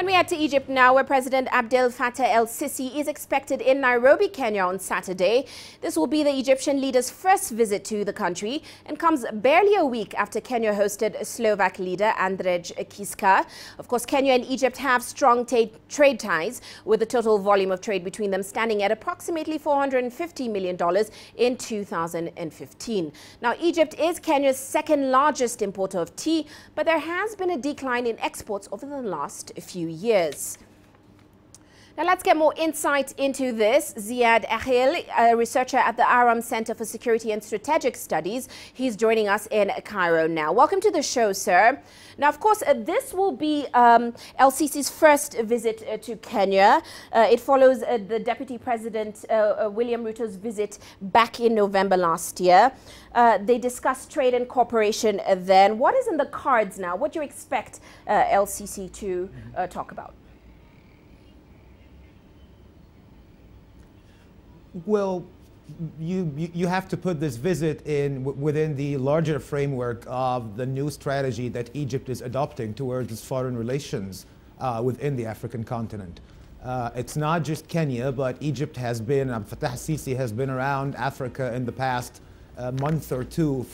And we head to Egypt now, where President Abdel Fattah el-Sisi is expected in Nairobi, Kenya on Saturday. This will be the Egyptian leader's first visit to the country and comes barely a week after Kenya hosted Slovak leader Andrej Kiska. Of course, Kenya and Egypt have strong trade ties, with the total volume of trade between them standing at approximately $450 million in 2015. Now, Egypt is Kenya's second largest importer of tea, but there has been a decline in exports over the last few years. Now let's get more insight into this. Ziad Akhil, a researcher at the Aram Center for Security and Strategic Studies. He's joining us in Cairo now. Welcome to the show, sir. Now, of course, this will be el-Sisi's first visit to Kenya. It follows the Deputy President William Ruto's visit back in November last year. They discussed trade and cooperation then. What is in the cards now? What do you expect el-Sisi to talk about? Well, you have to put this visit within the larger framework of the new strategy that Egypt is adopting towards its foreign relations within the African continent. It's not just Kenya, but Egypt has been, Fattah el-Sisi has been around Africa in the past month or two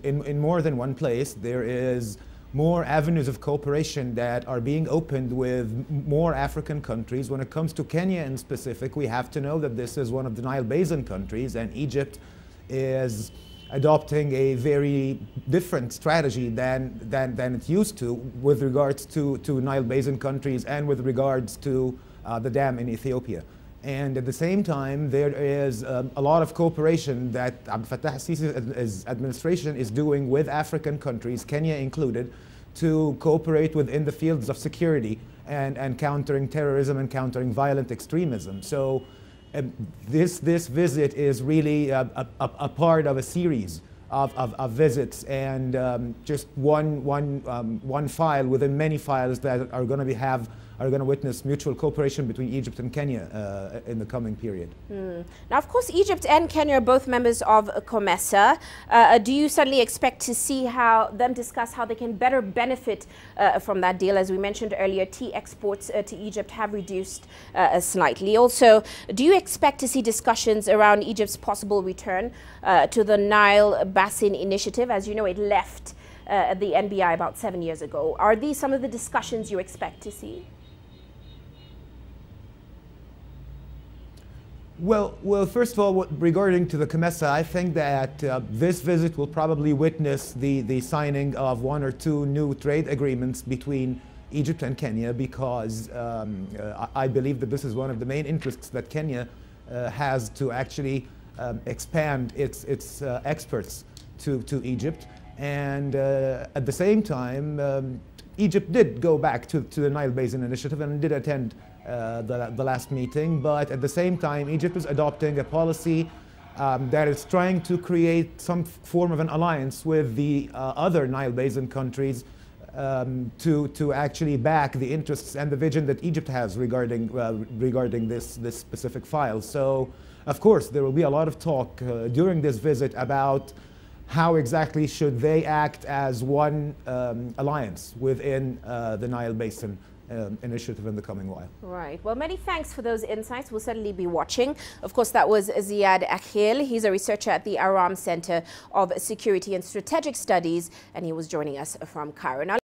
in more than one place. There is more avenues of cooperation that are being opened with more African countries. When it comes to Kenya in specific, we have to know that this is one of the Nile Basin countries, and Egypt is adopting a very different strategy than it used to with regards to Nile Basin countries and with regards to the dam in Ethiopia. And at the same time, there is a lot of cooperation that Abdel Fattah el-Sisi's administration is doing with African countries, Kenya included, to cooperate within the fields of security and countering terrorism and countering violent extremism. So this visit is really a part of a series of visits and just one file within many files that are going to witness mutual cooperation between Egypt and Kenya in the coming period. Now, of course, Egypt and Kenya are both members of COMESA. Do you suddenly expect to see them discuss how they can better benefit from that deal? As we mentioned earlier, tea exports to Egypt have reduced slightly. Also, do you expect to see discussions around Egypt's possible return to the Nile Basin Initiative? As you know, it left the NBI about 7 years ago. Are these some of the discussions you expect to see? Well, first of all, regarding to the COMESA, I think that this visit will probably witness the signing of one or two new trade agreements between Egypt and Kenya, because I believe that this is one of the main interests that Kenya has to actually expand its exports to Egypt. And at the same time, Egypt did go back to the Nile Basin Initiative and did attend the last meeting, but at the same time, Egypt is adopting a policy that is trying to create some form of an alliance with the other Nile Basin countries to actually back the interests and the vision that Egypt has regarding this specific file. So, of course, there will be a lot of talk during this visit about how exactly should they act as one alliance within the Nile Basin Initiative in the coming while. Right. Well, many thanks for those insights. We'll certainly be watching. Of course, that was Ziad Akhil. He's a researcher at the Aram Center of Security and Strategic Studies, and he was joining us from Cairo. Now,